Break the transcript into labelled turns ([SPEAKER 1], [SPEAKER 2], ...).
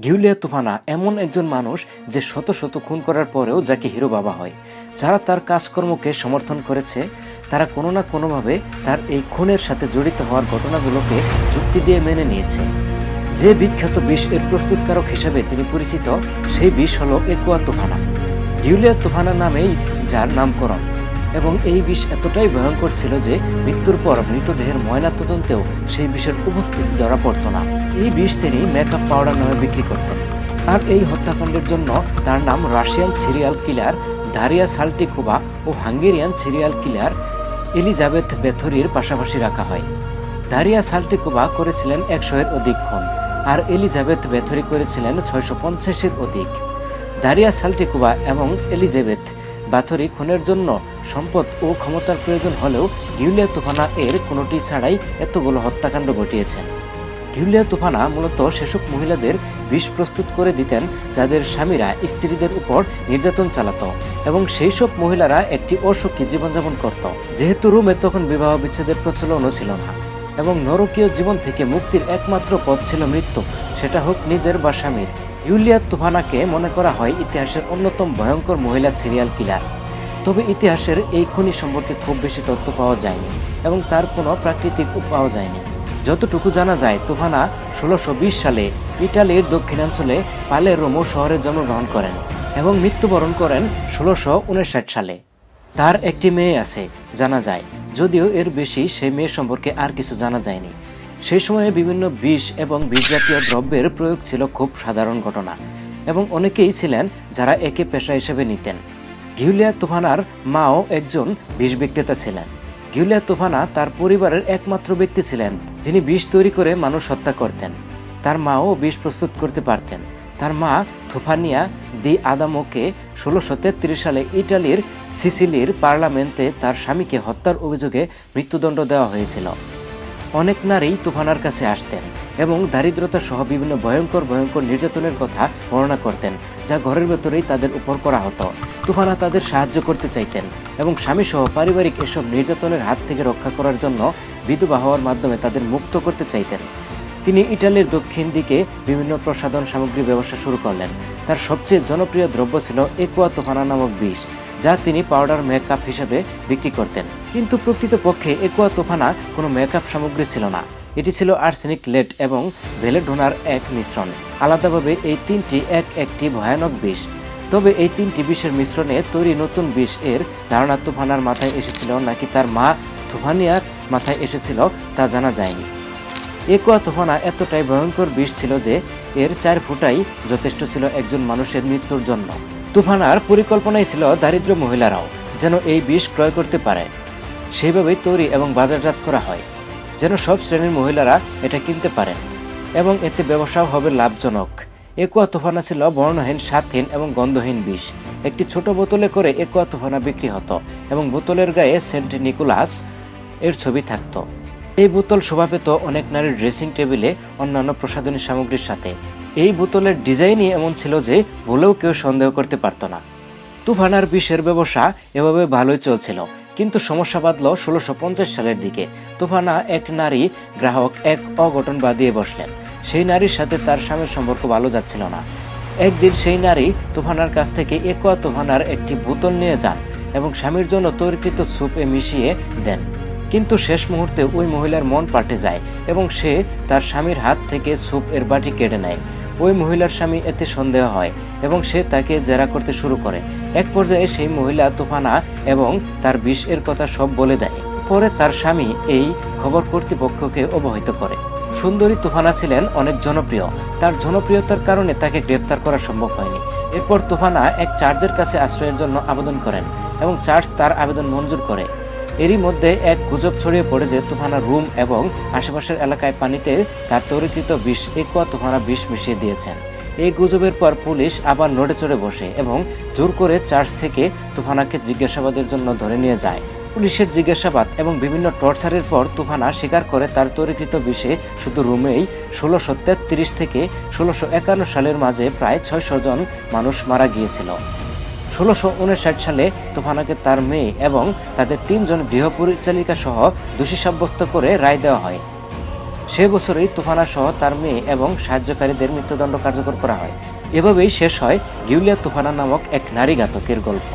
[SPEAKER 1] Giulia তুফানা এমন একজন মানুষ যে শত শত খুন করার পরেও যাকে হিরো ভাবা হয়। যারা তার কাজকর্মকে সমর্থন করেছে তারা কোনো না কোনোভাবে তার এই খুনের সাথে জড়িত হওয়ার ঘটনাগুলোকে যুক্তি দিয়ে মেনে নিয়েছে। যে বিখ্যাত বিষ এর প্রস্তুতকারক হিসেবে তিনি পরিচিত সেই বিষ হলো একুয়া তুফানা। গিউলিয়া তুফানা নামেই যার নামকরণ, এবং এই বিষ এতটাই ভয়ঙ্কর ছিল যে মৃত্যুর পর মৃতদেহের ময়নাতদন্তেও সেই বিষের উপস্থিতি ধরা পড়ত না। এই বিষ তিনি মেকআপ পাউডার নামে বিক্রি করতেন। আর এই হত্যাকাণ্ডের জন্য তার নাম রাশিয়ান সিরিয়াল কিলার দারিয়া সাল্টিকোভা ও হাঙ্গেরিয়ান সিরিয়াল কিলার এলিজাবেথ ব্যাথরির পাশাপাশি রাখা হয়। দারিয়া সাল্টিকোভা করেছিলেন 100-এর অধিক খুন, আর এলিজাবেথ ব্যাথরি করেছিলেন 650-এর অধিক। দারিয়া সাল্টিকোভা এবং এলিজাবেথ ব্যাথরি খুনের জন্য সম্পদ ও ক্ষমতার প্রয়োজন হলেও গিউলিয়া তুফানা এর কোনোটি ছাড়াই এতগুলো হত্যাকাণ্ড ঘটিয়েছেন। গিউলিয়া তুফানা মূলত সেসব মহিলাদের বিষ প্রস্তুত করে দিতেন যাদের স্বামীরা স্ত্রীদের উপর নির্যাতন চালাত, এবং সেই সব মহিলারা একটি অসুখী জীবনযাপন করত। যেহেতু রোমে তখন বিবাহ বিচ্ছেদের প্রচলনও ছিল না, এবং নরকীয় জীবন থেকে মুক্তির একমাত্র পথ ছিল মৃত্যু, সেটা হোক নিজের বা স্বামীর। গিউলিয়া তুফানাকে মনে করা হয় ইতিহাসের অন্যতম ভয়ঙ্কর মহিলা সিরিয়াল কিলার। তবে ইতিহাসের এই খুনি সম্পর্কে খুব বেশি তথ্য পাওয়া যায়নি, এবং তার কোনো প্রাকৃতিক পাওয়া যায়নি। যতটুকু জানা যায়, তুফানা 1620 সালে ইটালির দক্ষিণাঞ্চলে পালেরোমো শহরে জন্মগ্রহণ করেন এবং মৃত্যুবরণ করেন 1659 সালে। তার একটি মেয়ে আছে জানা যায়, যদিও এর বেশি সেই মেয়ে সম্পর্কে আর কিছু জানা যায়নি। সেই সময়ে বিভিন্ন বিষ এবং বিষজাতীয় দ্রব্যের প্রয়োগ ছিল খুব সাধারণ ঘটনা, এবং অনেকেই ছিলেন যারা একে পেশা হিসেবে নিতেন। গিউলিয়া তুফানার মাও একজন বিষ বিক্রেতা ছিলেন। গিউলিয়া তুফানা তার পরিবারের একমাত্র ব্যক্তি ছিলেন যিনি বিষ তৈরি করে মানুষ হত্যা করতেন। তার মাও বিষ প্রস্তুত করতে পারতেন। তার মা তুফানিয়া দি আদামোকে 1633 সালে ইটালির সিসিলির পার্লামেন্টে তার স্বামীকে হত্যার অভিযোগে মৃত্যুদণ্ড দেওয়া হয়েছিল। অনেক নারী তুফানার কাছে আসতেন এবং দারিদ্রতা সহ বিভিন্ন ভয়ঙ্কর নির্যাতনের কথা বর্ণনা করতেন, যা ঘরের ভেতরেই তাদের উপর করা হতো। তুফানা তাদের সাহায্য করতে চাইতেন এবং স্বামী সহ পারিবারিক এসব নির্যাতনের হাত থেকে রক্ষা করার জন্য বিধবা হওয়ার মাধ্যমে তাদের মুক্ত করতে চাইতেন। তিনি ইটালির দক্ষিণ দিকে বিভিন্ন প্রসাধন সামগ্রী ব্যবসা শুরু করলেন। তার সবচেয়ে জনপ্রিয় দ্রব্য ছিল একুয়া তুফানা নামক বিষ, যা তিনি পাউডার মেকআপ হিসেবে বিক্রি করতেন। কিন্তু প্রকৃতপক্ষে একুয়া তুফানা কোনো মেকআপ সামগ্রী ছিল না। এটি ছিল আর্সেনিক লেড এবং বেলেডোনার এক মিশ্রণ। আলাদাভাবে এই তিনটি একটি ভয়ানক বিষ। তবে এই তিনটি বিষের মিশ্রণে তৈরি নতুন বিষ এর ধারণা তুফানার মাথায় এসেছিল নাকি তার মা তুফানিয়ার মাথায় এসেছিল তা জানা যায়নি। একুয়া তুফানা এতটাই ভয়ঙ্কর বিষ ছিল যে এর 4 ফুটাই যথেষ্ট ছিল একজন মানুষের মৃত্যুর জন্য। তুফানার পরিকল্পনাই ছিল দারিদ্র মহিলারাও যেন এই বিষ ক্রয় করতে পারে। সেইভাবেই তৈরি এবং বাজারজাত করা হয় যেন সব শ্রেণীর মহিলারা এটা কিনতে পারেন এবং এতে ব্যবসাও হবে লাভজনক। একুয়া তুফানা ছিল বর্ণহীন, স্বাদহীন এবং গন্ধহীন বিষ। একটি ছোট বোতলে করে একুয়া তুফানা বিক্রি হতো এবং বোতলের গায়ে সেন্ট নিকোলাস এর ছবি থাকতো। এই বোতল শোভা পেত অনেক নারীর ড্রেসিং টেবিলে অন্যান্য প্রসাধনী সামগ্রীর সাথে। এই বোতলের ডিজাইনই এমন ছিল যে ভুলেও কেউ সন্দেহ করতে পারত না। তুফানার বিষের ব্যবসা এভাবে ভালোই চলছিল, কিন্তু সমস্যা বাঁধল 1650 সালের দিকে। তুফানা এক নারী গ্রাহক এক অঘটন বাঁধিয়ে বসলেন। সেই নারীর সাথে তার স্বামীর সম্পর্ক ভালো যাচ্ছিল না। একদিন সেই নারী তুফানার কাছ থেকে একুয়া তুফানার একটি বোতল নিয়ে যান এবং স্বামীর জন্য তৈরিকৃত স্যুপে মিশিয়ে দেন। কিন্তু শেষ মুহূর্তে ওই মহিলার মন পাল্টে যায় এবং সে তার স্বামীর হাত থেকে স্যুপ এর বাটি কেড়ে নেয়। ওই মহিলার স্বামী এতে সন্দেহ হয় এবং সে তাকে জেরা করতে শুরু করে। এক পর্যায়ে সেই মহিলা তুফানা এবং তার বিষ এর কথা সব বলে দেয়। পরে তার স্বামী এই খবর কর্তৃপক্ষকে অবহিত করে। সুন্দরী তুফানা ছিলেন অনেক জনপ্রিয়। তার জনপ্রিয়তার কারণে তাকে গ্রেফতার করা সম্ভব হয়নি। এরপর তুফানা এক চার্চের কাছে আশ্রয়ের জন্য আবেদন করেন এবং চার্চ তার আবেদন মঞ্জুর করে। এরই মধ্যে এক গুজব ছড়িয়ে পড়ে যে তুফানা রুম এবং আশেপাশের এলাকায় পানিতে তার তৈরিকৃত বিষ একুয়া তুফানা বিষ মিশিয়ে দিয়েছেন। এই গুজবের পর পুলিশ আবার নড়ে চড়ে বসে এবং জোর করে চার্চ থেকে তুফানাকে জিজ্ঞাসাবাদের জন্য ধরে নিয়ে যায়। পুলিশের জিজ্ঞাসাবাদ এবং বিভিন্ন টর্চারের পর তুফানা স্বীকার করে তার তৈরিকৃত বিষে শুধু রুমেই 1633 থেকে 1651 সালের মাঝে প্রায় 600 জন মানুষ মারা গিয়েছিল। 1659 সালে তুফানাকে তার মেয়ে এবং তাদের 3 জন গৃহপরিচালিকা সহ দোষী সাব্যস্ত করে রায় দেওয়া হয়। সে বছরই তুফানা সহ তার মেয়ে এবং সাহায্যকারীদের মৃত্যুদণ্ড কার্যকর করা হয়। এভাবেই শেষ হয় গিউলিয়া তুফানা নামক এক নারী ঘাতকের গল্প।